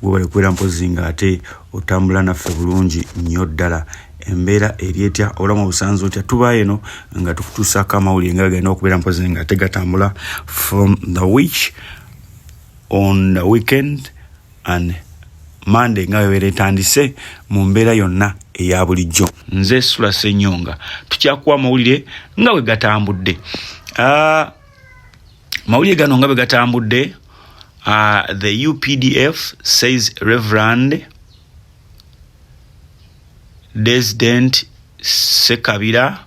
bwe kwera mpozi nga ate otambula naffe bulungi nnyo ddala embeera eri etya olamu obusanzu otya tuba eno nga tukutuusaako amawulire nga galina okubeera mpozi nga ate gatambula from the week on the weekend and Monday nga webeera etandise mu mbeera yonna eya bulijjo. Nze Sula Ssenyonga tukyakuwa amawulire nga bwe gatambudde. Mawulire gano nga bwe gatambudde. The UPDF says Reverend Desdent Sekabira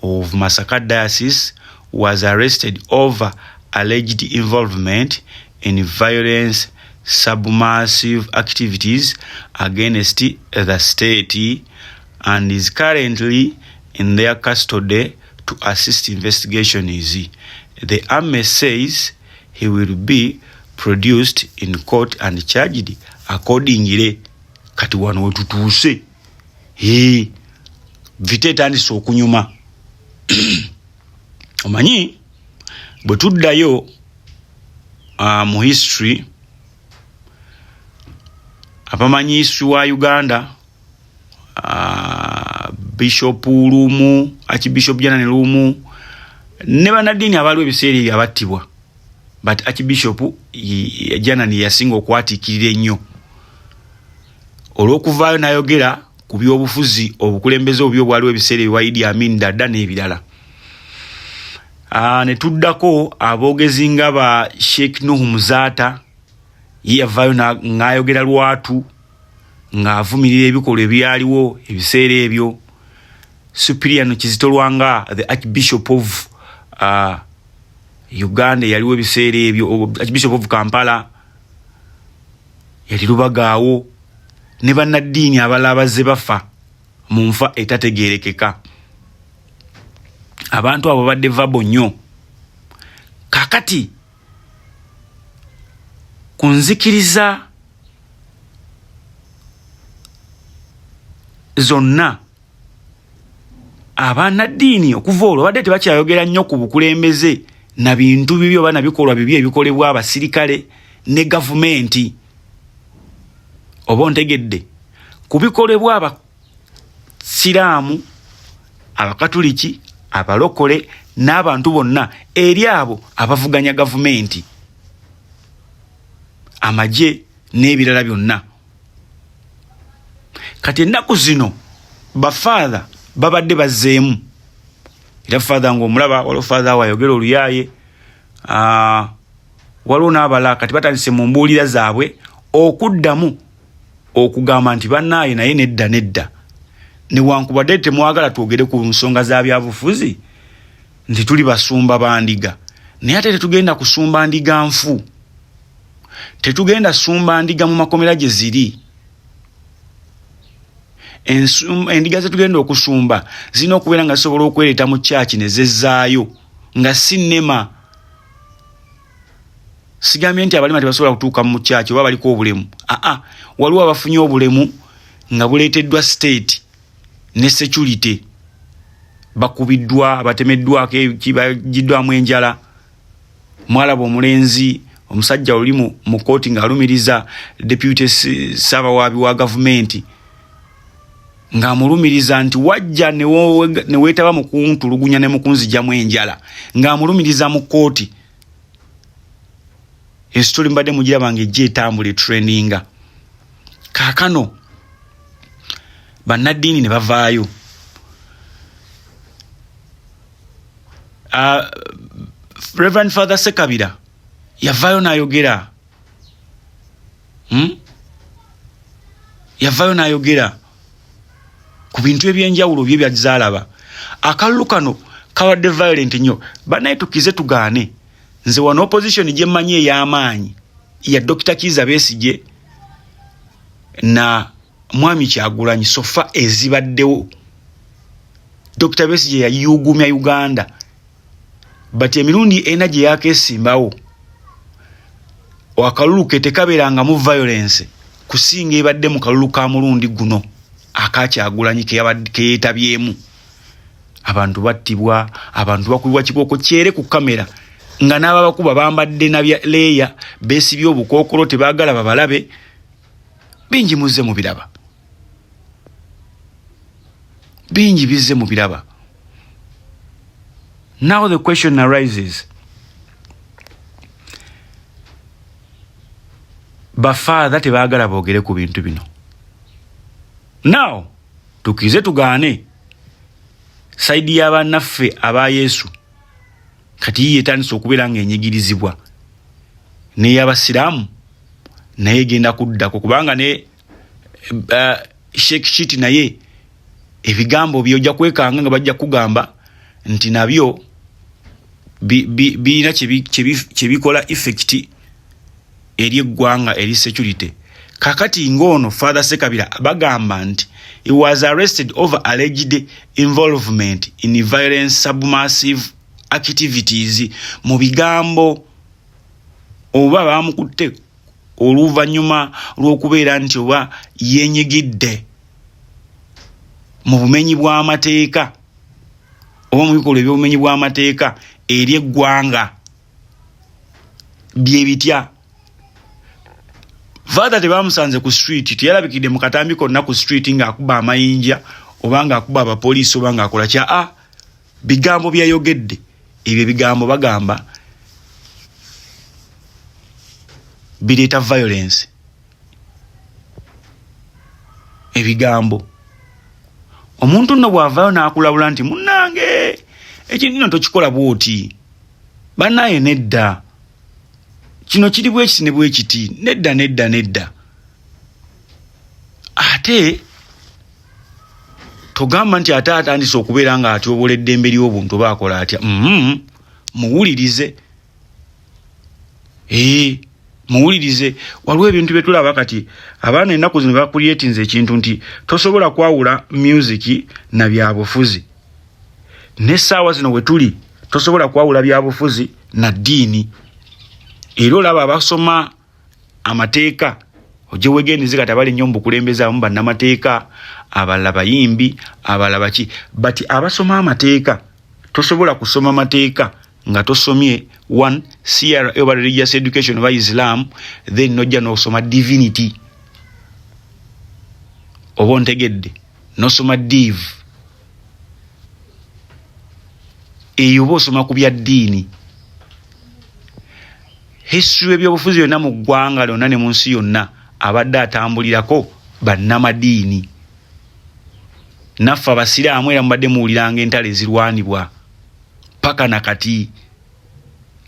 of Masaka Diocese was arrested over alleged involvement in violence subversive activities against the state and is currently in their custody to assist investigations. The army says he will be produced in court and charged accordingly. Kati wano wetutuuse vita etandise okunyuma. Omanyi bwe tuddayo mu history abamanyi history wa Uganda, Bishop Lumu, Archbishop Janani Lumu ne bannaddiini abaaliwo ebiseera ebyo abattibwa, but Archbishop Janani yasinga okwatiikirira ennyo olw'okuvaayo n'ayogera ku by'obufuzi obukulembeze obubi obwaliwo ebiseera ebyo Idi Amin Dada n'ebirala. Ne tuddako aboogezi nga ba Sheikh Nuhu Muzata yavaayo ng'ayogera lwatu ng'avumirira ebikolwa ebyaliwo ebiseera ebyo. Superior Kizito Lwanga, the Archbishop of Uganda, yaliwo ebiseera ebyo. Archbishop of Kampala yali Lubagaawo ne bannaddiini abalala abazze bafa mu nfa etategeerekeka. Abantu abo badde vabo nnyo. Kakati kunzikiriza zonna abannaddiini okuva olwo badde tebakyayogera nnyo ku bukulembeze na bintu bibi oba na bikolwa bibi ebikolebwa abasirikale ne gavumenti. Oba ntegedde ku bikolebwa abasiraamu, abakatuliki, abalokole n'abantu bonna eri abo abavuganya gavumenti, amagye n'ebirala byonna. Kati ennaku zino bafaatha babadde bazzeemu. Era faatha ng'omulaba waliwo faatha wayogera oluyaaye, waliwo n'abalala kati batandise mu mbuulira zaabwe okuddamu okugamba nti bannaaye naye nedda newankubadde temwagala twogere ku nsonga za byabufuzi nti tuli basumba bandiga, naye ate tetugenda kusumba ndiga nfu, tetugenda sumba ndiga mu makomera gye ziri. Endiga zetugenda okusumba zirina okubeera nga zisobola okwereeta mu kyaki ne zezzaayo nga si nnema. Sigambye nti abalema tebasobola kutuuka mu kyaki oba baliko obulemu. Waliwo abafunye obulemu nga buleeteddwa state ne security, bakubiddwa, batemeddwako, kibagiddwamu enjala. Mwalaba omulenzi omusajja oli mu kooti ng'alumiriza deputy Ssabawaabi wa gavumenti ng'amulumiriza nti wajja ne weetaba mu kuntulugunya ne mu kunzigyamu enjala, ng'amulumiriza mu kooti. Esitoli mbadde mugiraba ng'ejja etambula trendinga. Kaakano bannaddiini ne bavaayo. Reverend Father Sekabira yavaayo n'ayogera. Yavaayo n'ayogera ku bintu ebyenjawulo bye byazaalaba. Akalulu kano kabadde violent nnyo. Bannaye tukize tugaane. Nze wano opposition gye mmanyi ey'amaanyi ya Dr. Kizza Besigye na Mwami Kyagulanyi sofa ezibaddewo. Dr. Besigye yayugumya Uganda, but emirundi ena gye yakeesimbawo akalulu ke tekabeeranga mu violence kusinga ebadde mu kalulu ka mulundi guno aka Kyagulanyi ke yeetabyemu. Abantu battibwa, abantu bakubibwa kiboko kyere ku kamera nga n'ababakuba bambadde na leeya beesibye obukookolo tebaagala babalabe bingi muzze mu biraba, bingi bizze mu biraba. Now the question arises, bafather tebaagala boogere ku bintu bino. Now tukize tugaane saidi y'abannaffe aba Yesu kati yetandise okubeera ng'enyigirizibwa n'ey'abasiraamu naye genda kuddako, kubanga ne Sheikh Shiti naye ebigambo byojja kwekanga nga bajja kugamba nti nabyo birina kyebikola effect eri eggwanga eri security. Kakati ngono Father Sekabira bagamba nti he was arrested over alleged involvement in violent subversive activities. Mu bigambo oba bamukutte oluvannyuma lw'okubeera nti oba yenyigidde mu bumenyi bw'amateeka oba mu bikolwa eby'obumenyi bw'amateeka eri eggwanga bye bitya. Father tebamusanze ku street, tiyalabikidde mu katambi konna ku street ng'akuba amayinja oba ng'akuba abapoliisi oba ng'akola kya bigambo byayogedde. Ebyo bigambo bagamba bireeta violence. Ebigambo omuntu nno bw'avaayo n'akulabula nti munnange ekintu kino tokikola bw'oti, bannaye nedda kino kiri bwekiti ne bwekiti, nedda. Ate togamba nti ate atandise okubeera nga atyobola eddembe ly'obuntu oba akola atya. Muwulirize. Muwulirize. Waliwo ebintu bye tulaba kati abaana ennaku zino bakuliyetinze ekintu nti tosobola kwawula music na byabufuzi. N'essaawa zino we tuli tosobola kwawula byabufuzi na ddiini. Era olaba abasoma amateeka ojje wegendeze kati abali nnyo mu bukulembeze abamu bannamateeka, abalala bayimbi, abalala baki, but abasoma amateeka tosobola kusoma mateeka nga tosomye one CRA oba religious education oba Islam, then nojja n'osoma divinity oba ontegedde n'osoma div, eyo oba osoma ku bya ddiini. History ebyobufuzi yonna mu ggwanga lyonna ne mu nsi yonna abadde atambulirako bannamadiini. Naffe abasiraamu era mubadde muwuliranga entalo ezirwanibwa paka nakati.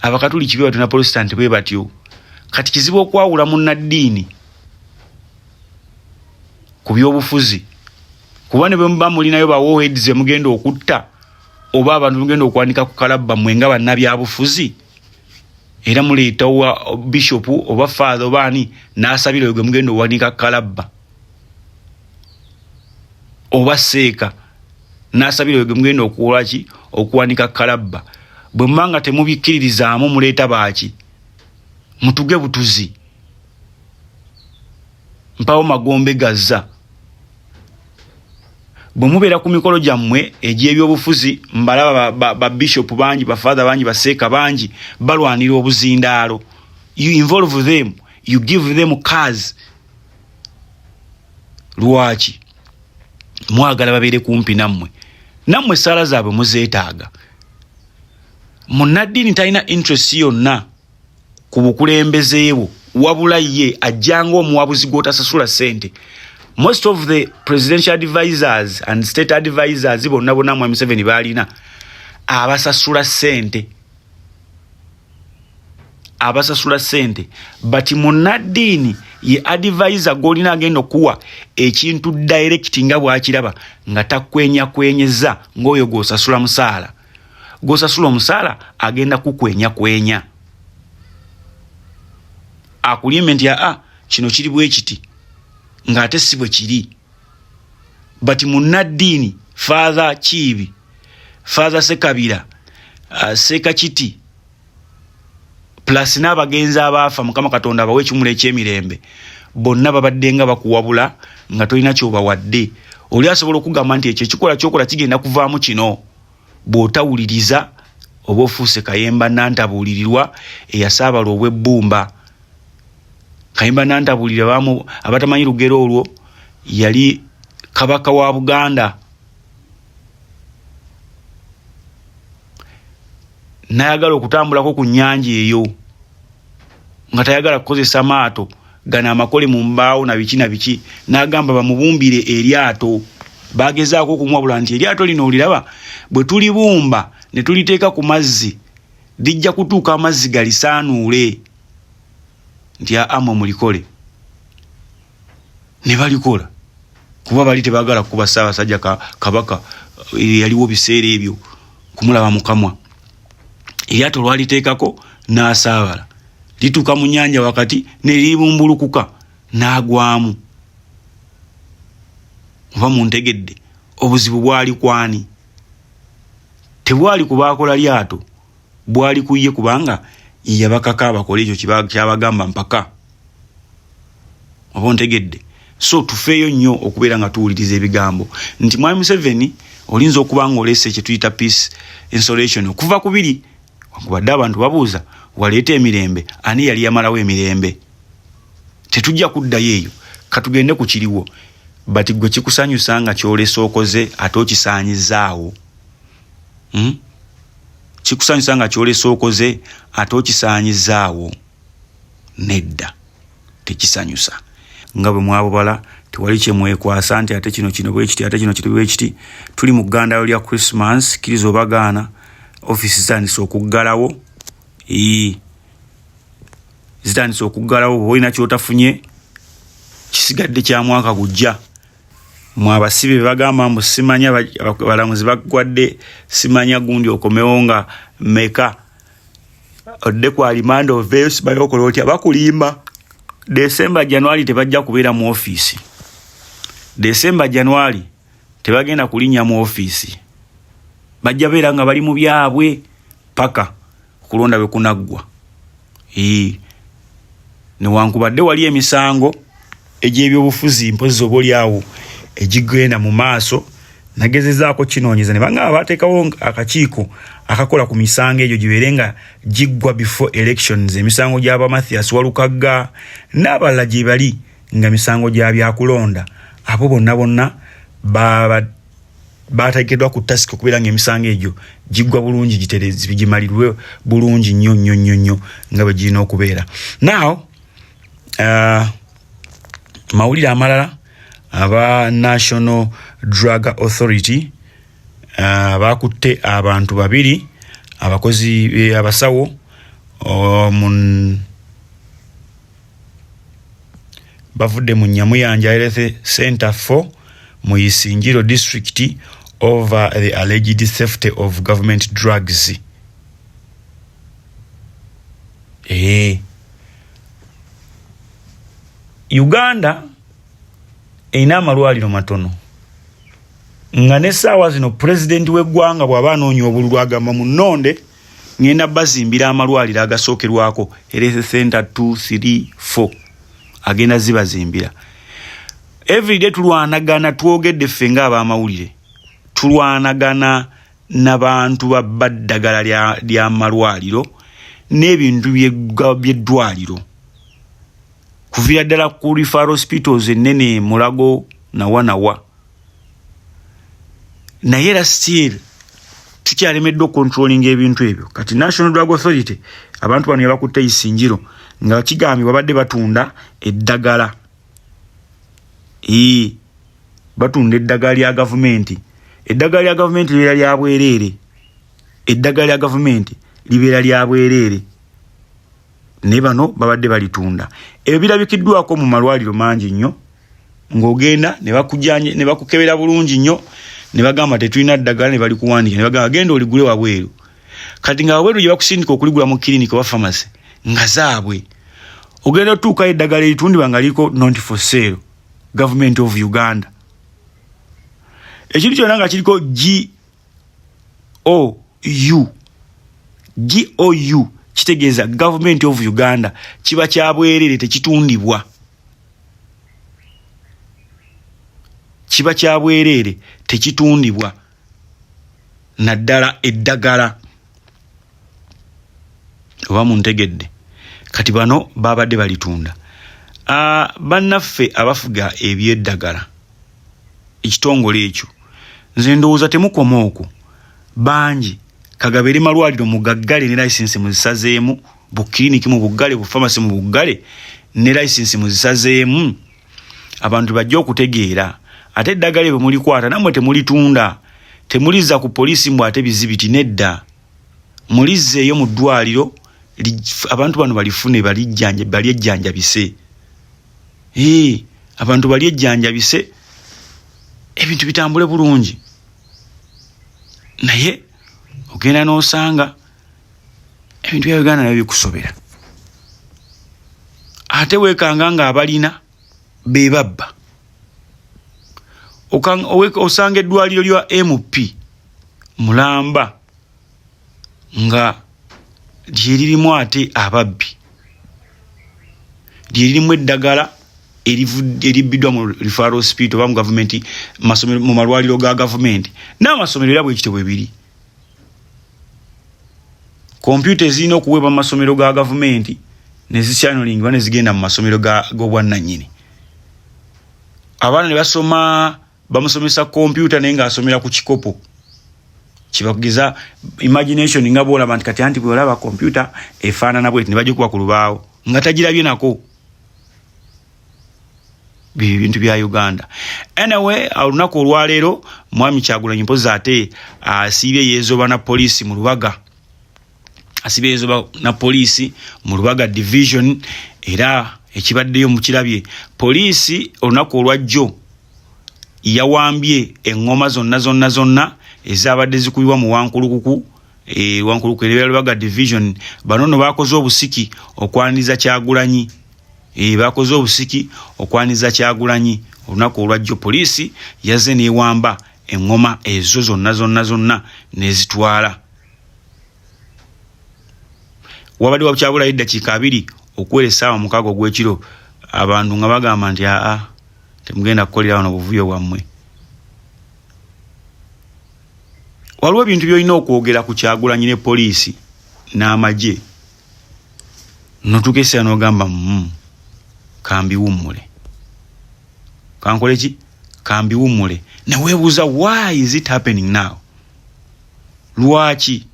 Abakatuliki bwe batyo na Protestant bwe batyo. Kati kizibu okwawula munnaddiini ku byobufuzi, kuba ne bwe muba mulinayo bawoheads ze mugenda okutta oba abantu mugenda okwanika ku kalabba mwe nga bannabyabufuzi, era muleetawo bishop oba father oba ani n'asabira gwe mugenda owanika kalabba, oba seeka n'asabira gwe mugenda okukola ki okuwanika kalabba. Bwe mmanga temubikkiririzaamu muleeta baaki mutuge butuzi mpawo magombe gazza. Bwe mubeera ku mikolo gyammwe egy'ebyobufuzi mbalaba ba bishop bangi, ba father bangi, ba seeka bangi balwanira obuzindaalo. You involve them, you give them cars. Lwaki? Mwagala babeere kumpi nammwe. Nammwe sala zaabwe muzeetaaga. Munnaddiini talina interest yonna ku bukulembeze bwo, wabula ye ajjanga omuwabuzi gw'otasasula ssente. Most of the presidential advisors and state advisors bonna bonna mu M7 balina abasasula ssente. Abasasula ssente. But munnaddiini ye advisor gw'olina agenda okuwa ekintu direct nga bw'akiraba nga takkwenyakwenyeza ng'oyo gw'osasula musaala. Gw'osasula omusaala agenda kukwenya. Akulimbe nti kino kiri bwe kiti ng'ate si bwe kiri. But munnaddiini Father Kiibi, Father Sekabira, Seeka Kiti plus n'abagenzi abaafa Mukama Katonda abawe ekimula eky'emirembe, bonna babadde nga bakuwabula nga tolina ky'obawadde. Oli asobola okugamba nti ekyo ekikola ky'okola kigenda kuvaamu kino bw'otawuliriza oba ofuuse kayemba nantabuulirirwa eyasaabala obw'ebbumba. Kayimba Nantabulira bamu abatamanyi lugero olwo yali kabaka wa Buganda. Nayagala okutambulako ku nnyanja eyo nga tayagala kukozesa maato gana amakole mu mbaawo na biki n'agamba bamubumbire eryato. Bagezaako okumwabula nti eryato lino oliraba bwe tulibumba ne tuliteeka ku mazzi lijja kutuuka amazzi galisaanuule nti amwe mulikole. Ne balikola kuba bali tebagala kuba Ssaabasajja kabaka yaliwo biseera ebyo kumulaba mukamwa. Eryato lwaliteekako n'asaabala lituuka mu nnyanja wakati ne libumbulukuka n'agwamu. Oba muntegedde obuzibu bwali kwani? Tebwali kubaakola lyato, bwali kuye kubanga yabakaka abakola ekyo kyabagamba mpaka. Oba ntegedde. So tufeeyo nnyo okubeera nga tuwuliriza ebigambo nti Mwami Museveni olinza okuba ng'olese kye tuyita peace installation okuva ku biri wakubadde abantu babuuza waleeta emirembe, ani yali yamalawo emirembe? Tetujja kuddayo eyo, katugende ku kiriwo. Bati gwe kikusanyusa nga kyolesa okoze ate okisaanyizaawo. Kikusanyusa nga kyolesa okoze ate okisaanyizaawo. Nedda, tekisanyusa. Nga bwe mwabubala tewali kye mwekwasa nti ate kino bwe kiti ate kino bwe kiti. Tuli mu ggandaalo lya Christmas, kiriza obagaana office zitandise okuggalawo. Zitandise okuggalawo. Bwe olina kyotafunye kisigadde kya mwaka gujja. Mwabasibe bagamba mbu simanya balamuzi bagwadde simanya gundi okomewo nga meka odde kwa limanda oveyo sibayo okola otya bakulimba. December January tebajja kubeera mu office. December January tebagenda kulinnya mu office. Bajja beera nga bali mu byabwe paka kulonda bwe kunaggwa. Newankubadde wali emisango egy'ebyobufuzi mpozi obolyawo egigenda mu maaso, nagezezaako kinoonyeza ne banga abateekawo akakiiko akakola ku misango egyo gibeere nga giggwa before elections, emisango gy'aba Mathias Walukagga n'abalala gye bali nga misango gya byakulonda. Abo bonna bateekeddwa ku tasiki okubeera ng'emisango egyo giggwa bulungi giterezi gimalirwe bulungi nnyo nga bwe girina okubeera. Now mawulire amalala aba National Drug Authority bakutte abantu babiri abakozi abasawo bavudde mu Nyamuyanja Health Center 4 mu Isingiro district over the alleged theft of government drugs. Uganda ina amalwaliro matono nga n'essaawa zino president w'eggwanga bw'aba anoonya obululu agamba mu nnonde ngenda bazimbira amalwaliro agasookerwako Health Center 2, 3, 4 agenda zibazimbira. Everyday tulwanagana twogedde ffe ng'abamawulire tulwanagana n'abantu babba ddagala ly'amalwaliro n'ebintu by'eddwaliro kuvira ddala ku referral hospitals ennene Mulago nawa naye era still tukyalemeddwa controlling ebintu ebyo. Kati National Drug Authority abantu bano yabakutte Isingiro nga kigambibwa badde batunda eddagala batunda eddagala lya gavumenti. Eddagala lya gavumenti libeera lya bwereere. Eddagala lya gavumenti libeera lya bwereere. Ne bano babadde balitunda. Ebyo birabikiddwako mu malwaliro mangi nnyo ng'ogenda ne bakujjanye ne bakukebera bulungi nnyo ne bagamba tetulina ddagala ne balikuwandiika ne bagamba genda oligule wabweru. Kati nga wabweru gye bakusindika okuligula mu clinic oba pharmacy nga zaabwe ogenda otuuka eddagala eritundibwa nga liko not for sale Government of Uganda. Ekintu kyonna nga kiriko GOU kitegeeza Government of Uganda kiba kya bwerere tekitundibwa. Kiba kya bwerere tekitundibwa naddala eddagala. Oba muntegedde. Kati bano babadde balitunda. bannaffe abafuga ebyeddagala ekitongole ekyo nze ndowooza temukoma okwo bangi kagabere malwaliro mugaggale ne license muzisazeemu bukliniki mu buggale bufamasi mu buggale ne license muzisazeemu abantu bajja okutegeera ate eddagala bwe mulikwata namwe temulitunda temuliza ku poliisi mbw ate bizibiti nedda mulizzeeyo mu ddwaliro abantu bano balifune balyejjanjabise abantu balyejjanjabise ebintu bitambule bulungi naye ogenda n'osanga ebintu bya Uganda nabyo bikusobera ate weekanga nga abalina be babba osanga eddwaliro lya MP Mulamba nga lyeririmu ate ababbi lyeririmu eddagala eribiddwa mu referral hospital oba mu gavumenti mu malwaliro ga gavumenti n'amasomero era bwekityo bwe biri kompyuta ezirina okuweebwa mu masomero ga gavumenti ne zichanelingibwa ne zigenda mu masomero g'obwannannyini abaana ne basoma bamusomesa kompyuta naye ng'asomera ku kikopo kibageza imagination nga bwolaba nti kati anti bwolaba kompyuta efaanana bweti ne bajja kuba ku lubaawo nga tagirabye nako bintu bya Uganda. Anyway, olunaku olwaleero Mwami Kyagulanyi mpozi ate asiibye yeezoba na poliisi mu Lubaga. Asiibye yeezoba na poliisi mu Lubaga division era ekibaddeyo mu kirabye. Poliisi olunaku olwajjo yawambye engoma zonna ezabadde zikubibwa mu Wankulukuku Wankulukuku era Lubaga division banono bakoze obusiki okwaniza Kyagulanyi. Bakoze obusiki okwaniza Kyagulanyi olunaku olwajjo poliisi yazze newamba engoma ezo zonna nezitwala. Wabadde wakyabulayo eddakiika 2 okwera essaawa 6 ogw'ekiro abantu nga bagamba nti temugenda kukolera wano buvuyo bwammwe. Waliwo ebintu by'olina okwogera ku Kyagulanyi ne poliisi n'amagye notukesa n'ogamba kambiwummule kankole ki kambiwummule ne weebuuza why is it happening now lwaki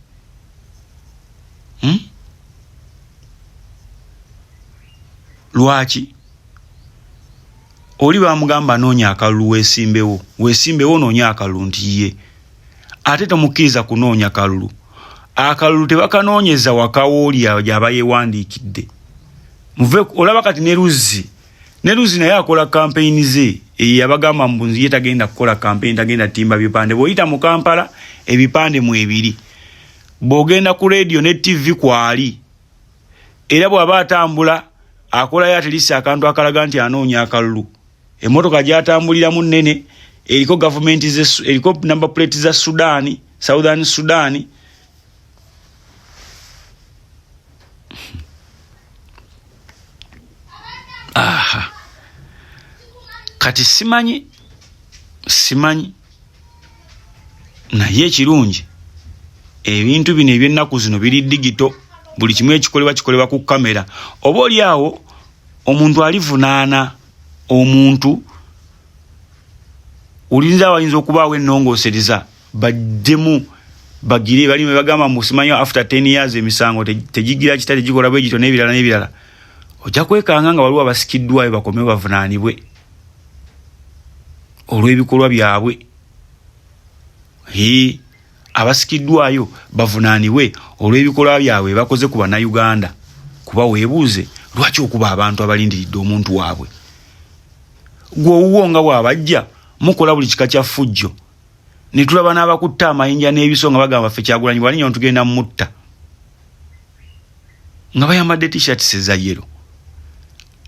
lwaki oli bamugamba noonya akalulu weesimbewo noonya akalulu nti ye ate tomukkiriza kunoonya kalulu akalulu tebakanoonyeza wakawoolya gy'aba yeewandiikidde muve olaba kati ne Luzzi naye akola campaign ze yabagamba mbunzi yetagenda kukola campaign tagenda timba bipande boyita mu Kampala ebipande mu ebiri bogenda ku radio ne TV kwali era bw'aba atambula akola ya atlisi akantu akalaga nti anoonya akalulu emotoka gyatambulira mu nnene eriko government eriko number plate za Sudani Southern Sudani kati simanyi naye ekirungi ebintu bino eby'ennaku zino biri digito buli kimu kikolebwa ku kamera oba oli awo omuntu alivunaana omuntu olinza awayinza okubaawo ennongoosereza baddemu bagire bali bagamba musimanyi after 10 years emisango tegigira kitali gikola bwe gito n'ebirala ojja kwekanga nga waliwo abasikiddwayo bakomeo bavunaanibwe olw'ebikolwa byabwe abasikiddwayo bavunaanibwe olw'ebikolwa byabwe bakoze ku bannayuganda kuba weebuuze lwaki okuba abantu abalindiridde omuntu waabwe gwe owuwo nga bw'abajja mukola buli kika kya ffujjo ne tulaba n'abakutta amayinja n'ebiso nga bagamba ffe Kyagulanyi bwalinnya tugenda mutta nga bayambadde t-shirts eza yero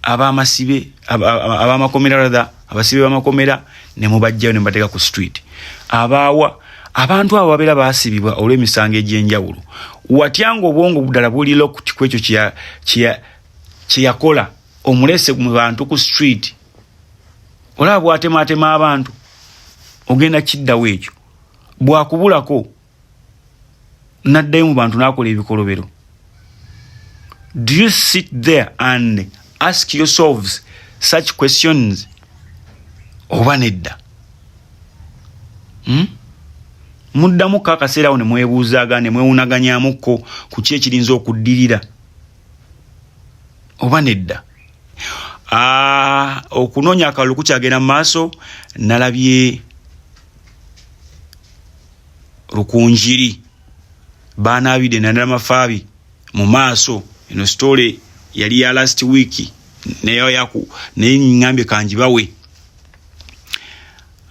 abamasibe abamakomera rather abasibe bamakomera ne mubajjayo ne mbateeka ku street abaawa abantu abo babeera baasibibwa olw'emisango egy'enjawulo watyanga obwongo buddala buli locked ku ekyo kyeyakola omulese mu bantu ku street olaba bw'atemaatema abantu ogenda kiddawo ekyo bw'akubulako n'addayo mu bantu n'akola ebikolobero. Do you sit there and ask yourselves such questions oba nedda? Muddamu kakaseera awo ne mwebuuzaaga ne mwewunaganyaamukko ku ki ekirinza okuddirira oba nedda? Okunoonya akalulu kukyagenda mu maaso. Nalabye Rukunjiri baanaabidde Nandala Mafaabi mu maaso. Eno story yali ya last week naye ngambye kanjibawe.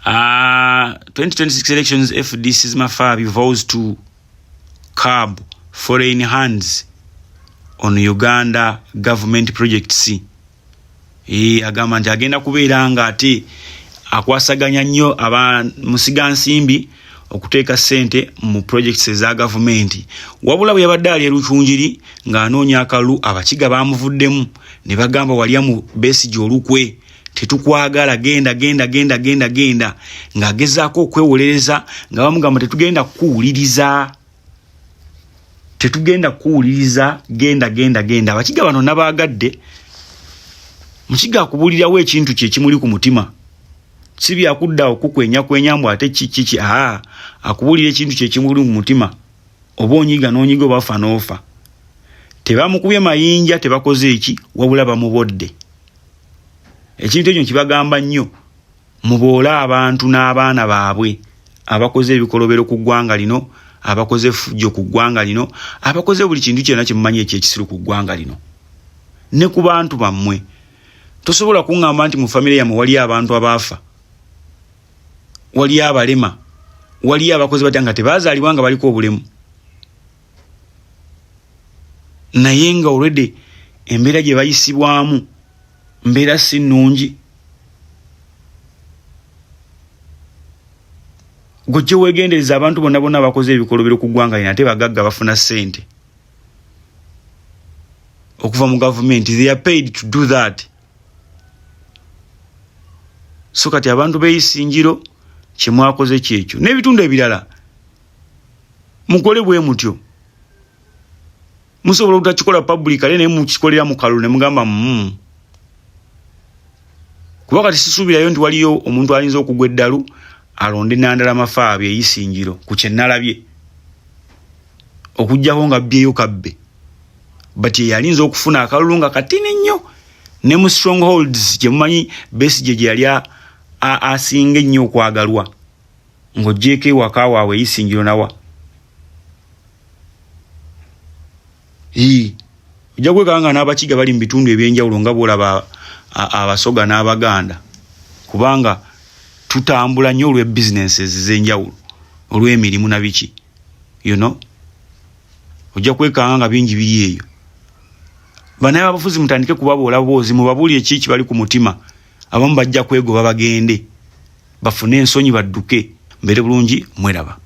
2026 elections, FDC's Mafaabi vows to curb foreign hands on Uganda government projects. Agamba nti agenda kubeera nga ate akwasaganya nnyo musiga nsimbi okuteeka ssente mu projects eza government. Wabula bwe yabadde ali Rukunjiri ng'anoonya akalulu, abakiga baamuvuddemu ne bagamba walya mu Besigye olukwe, tetukwagala, genda ng'agezaako okwewolereza nga bamugamba tetugenda kuwuliriza, genda. Abakiga bano nabaagadde. Mukiga akubuulirawo ekintu kye kimuli ku mutima, si byakudda okukwenya mbu ate kiki. Akubuulira ekintu kye kimuli ku mutima, oba onyiga n'onyiga oba fa n'ofa. Tebamukubye mayinja, tebakoze eki, wabula bamubodde. Ekintu ekyo kibagamba nnyo, muboole abantu n'abaana baabwe abakoze ebikolobero ku ggwanga lino, abakoze fujjo ku ggwanga lino, abakoze buli kintu kyonna kye mumanyi ekyekisiru ku ggwanga lino. Ne ku bantu bammwe tosobola kuŋŋamba nti mu famire yammwe wali abantu abaafa, wali abalema, wali abakozi batya nga tebaazaalibwa nga baliko obulemu. Naye nga already embeera gye bayisibwamu mbeera si nnungi. Gojje weegendereza abantu bonna abakoze ebikolobero ku ggwanga lino ate bagagga bafuna ssente okuva mu gavumenti. They are paid to do that. So kati abantu b'Isingiro kye mwakoze kyekyo n'ebitundu ebirala mukole bwe mutyo. Musobola okutakikola publicly naye mukikolera mu kalulu ne mugamba kuba kati sisuubirayo nti waliyo omuntu alinza okugwa eddalu alonde Nandala Mafaabi ey'Isingiro ku kye nalabye okujjaho nga bbyeyo kabbe, but ye yalinza okufuna akalulu nga katini nnyo ne mu strongholds gye mumanyi Besigye gye yali asinga ennyo okwagalwa ng'oggyeko ewaka waabwe Isingiro nawa. Ojja kwekanga n'abakiga bali mu bitundu ebyenjawulo nga bw'olaba Abasoga n'Abaganda, kubanga tutambula nnyo olw'ebusinesses ez'enjawulo, olw'emirimu na biki, ojja kwekanga nga bingi biri eyo. Banaye abafuzi mutandike kubaboola boozi, mubabuulire ki bali ku mutima. Abamu bajja kwegoba bagende bafune ensonyi badduke. Mbere bulungi, mweraba.